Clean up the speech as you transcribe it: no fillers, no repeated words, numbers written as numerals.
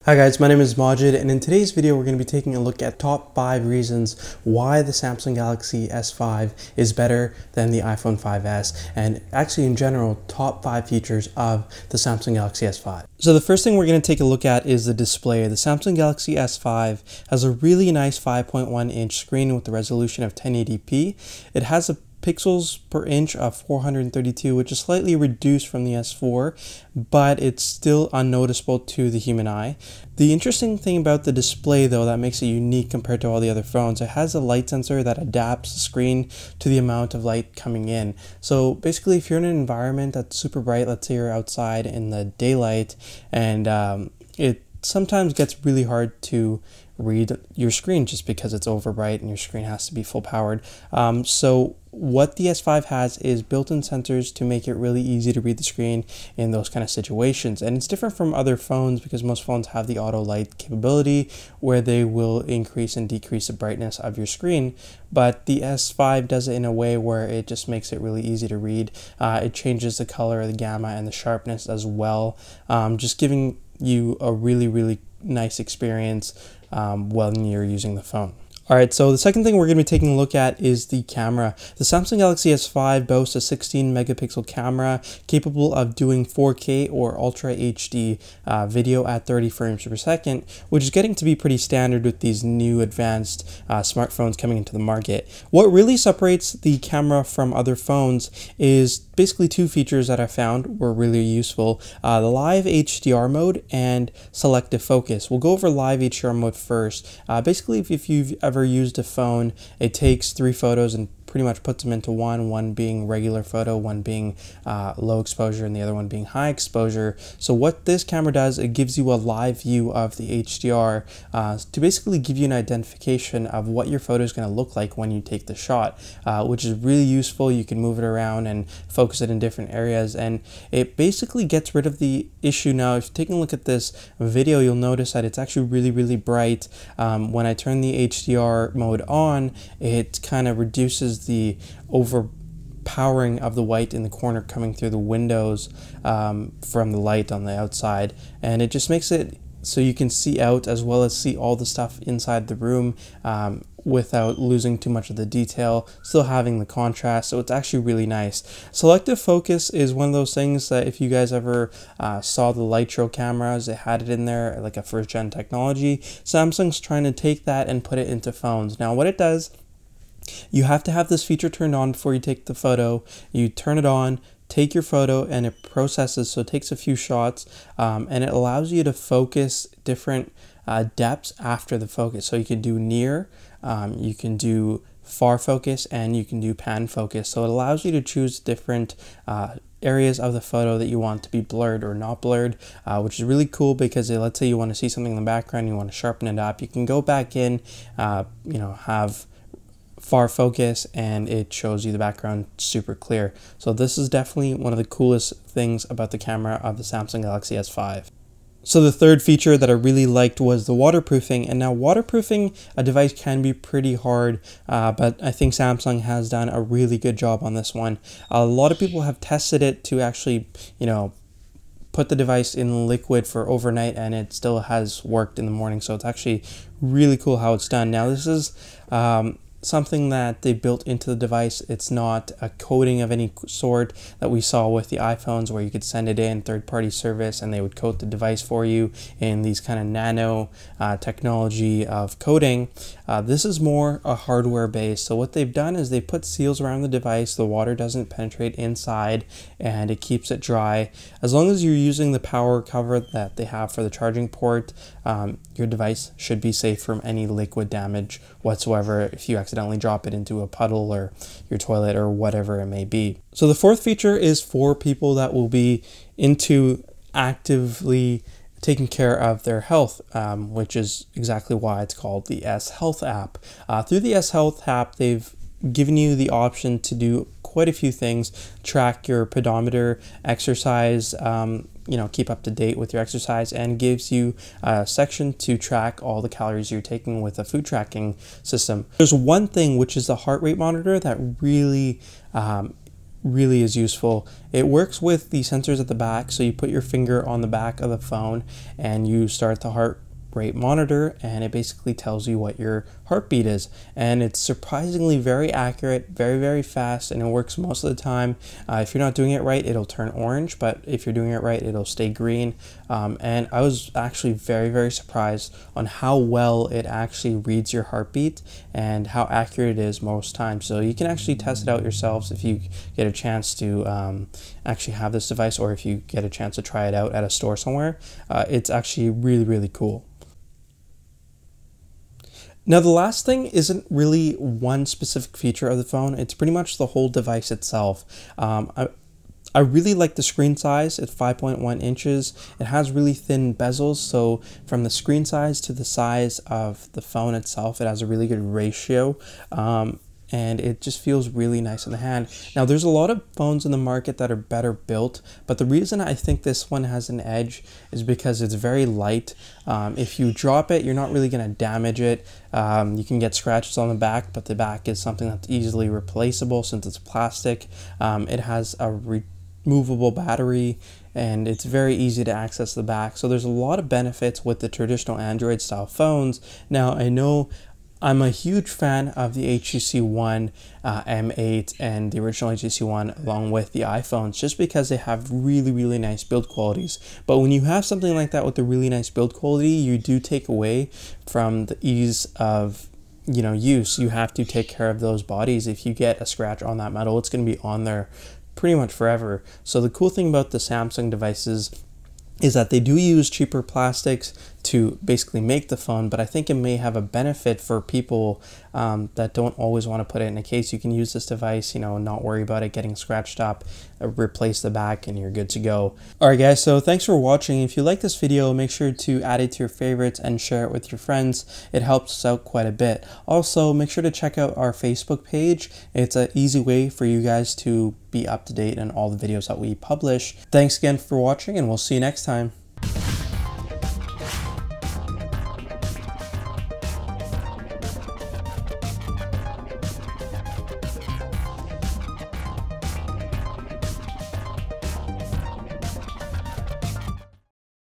Hi guys, my name is Majid, and in today's video we're going to be taking a look at top 5 reasons why the Samsung Galaxy S5 is better than the iPhone 5s, and actually in general top 5 features of the Samsung Galaxy S5. So the first thing we're going to take a look at is the display. The Samsung Galaxy S5 has a really nice 5.1 inch screen with a resolution of 1080p. It has a pixels per inch of 432, which is slightly reduced from the S4, but it's still unnoticeable to the human eye. The interesting thing about the display though that makes it unique compared to all the other phones, it has a light sensor that adapts the screen to the amount of light coming in. So basically if you're in an environment that's super bright, let's say you're outside in the daylight, and it sometimes gets really hard to read your screen just because it's over bright and your screen has to be full powered. So what the S5 has is built-in sensors to make it really easy to read the screen in those kind of situations. And it's different from other phones because most phones have the auto light capability where they will increase and decrease the brightness of your screen. But the S5 does it in a way where it just makes it really easy to read. It changes the color, the gamma, and the sharpness as well, just giving you a really nice experience when you're using the phone. Alright, so the second thing we're going to be taking a look at is the camera. The Samsung Galaxy S5 boasts a 16 megapixel camera capable of doing 4K or Ultra HD video at 30 frames per second, which is getting to be pretty standard with these new advanced smartphones coming into the market. What really separates the camera from other phones is basically two features that I found were really useful. The live HDR mode and selective focus. We'll go over live HDR mode first. Basically, if you've ever used a phone, it takes 3 photos and pretty much puts them into one being regular photo, one being low exposure, and the other one being high exposure. So what this camera does, it gives you a live view of the HDR to basically give you an identification of what your photo is going to look like when you take the shot, which is really useful. You can move it around and focus it in different areas, and it basically gets rid of the issue. Now, if you're taking a look at this video, you'll notice that it's actually really bright. When I turn the HDR mode on, it kind of reduces the overpowering of the white in the corner coming through the windows from the light on the outside, and it just makes it so you can see out as well as see all the stuff inside the room without losing too much of the detail, still having the contrast. So it's actually really nice. Selective focus is one of those things that if you guys ever saw the Lytro cameras, it had it in there like a first gen technology. Samsung's trying to take that and put it into phones. Now what it does, you have to have this feature turned on before you take the photo. You turn it on, take your photo, and it processes, so it takes a few shots, and it allows you to focus different depths after the focus. So you can do near, you can do far focus, and you can do pan focus. So it allows you to choose different areas of the photo that you want to be blurred or not blurred, which is really cool because let's say you want to see something in the background, you want to sharpen it up, you can go back in, have far focus, and it shows you the background super clear. So this is definitely one of the coolest things about the camera of the Samsung Galaxy S5. So the third feature that I really liked was the waterproofing. And now waterproofing a device can be pretty hard, but I think Samsung has done a really good job on this one. A lot of people have tested it to actually, put the device in liquid for overnight, and it still has worked in the morning. So it's actually really cool how it's done. Now this is something that they built into the device. It's not a coating of any sort that we saw with the iPhones where you could send it in third-party service and they would coat the device for you in these kind of nano technology of coating. This is more a hardware base. So what they've done is they put seals around the device. The water doesn't penetrate inside and it keeps it dry. As long as you're using the power cover that they have for the charging port, your device should be safe from any liquid damage whatsoever if you accidentally drop it into a puddle or your toilet or whatever it may be. So the fourth feature is for people that will be into actively taking care of their health, which is exactly why it's called the S Health app. Through the S Health app, they've given you the option to do quite a few things: track your pedometer, exercise, keep up to date with your exercise, and gives you a section to track all the calories you're taking with a food tracking system. There's one thing, which is the heart rate monitor, that really really is useful. It works with the sensors at the back, so you put your finger on the back of the phone and you start the heart rate monitor, and it basically tells you what your heartbeat is, and it's surprisingly very accurate, very fast, and it works most of the time. If you're not doing it right, it'll turn orange, but if you're doing it right, it'll stay green. And I was actually very surprised on how well it actually reads your heartbeat and how accurate it is most times. So you can actually test it out yourselves if you get a chance to actually have this device, or if you get a chance to try it out at a store somewhere. It's actually really cool. Now, the last thing isn't really one specific feature of the phone. It's pretty much the whole device itself. I really like the screen size. It's 5.1 inches. It has really thin bezels, so from the screen size to the size of the phone itself, it has a really good ratio. And it just feels really nice in the hand. Now, there's a lot of phones in the market that are better built, but the reason I think this one has an edge is because it's very light. If you drop it, you're not really going to damage it. You can get scratches on the back, but the back is something that's easily replaceable since it's plastic. It has a removable battery, and it's very easy to access the back. So there's a lot of benefits with the traditional Android style phones. Now, I know I'm a huge fan of the HTC One M8 and the original HTC One along with the iPhones, just because they have really nice build qualities. But when you have something like that with a really nice build quality, you do take away from the ease of use. You have to take care of those bodies. If you get a scratch on that metal, it's going to be on there pretty much forever. So the cool thing about the Samsung devices is that they do use cheaper plastics to basically make the phone, but I think it may have a benefit for people that don't always want to put it in a case. You can use this device, not worry about it getting scratched up, replace the back, and you're good to go. Alright guys, so thanks for watching. If you like this video, make sure to add it to your favorites and share it with your friends. It helps us out quite a bit. Also, make sure to check out our Facebook page. It's an easy way for you guys to be up to date on all the videos that we publish. Thanks again for watching, and we'll see you next time.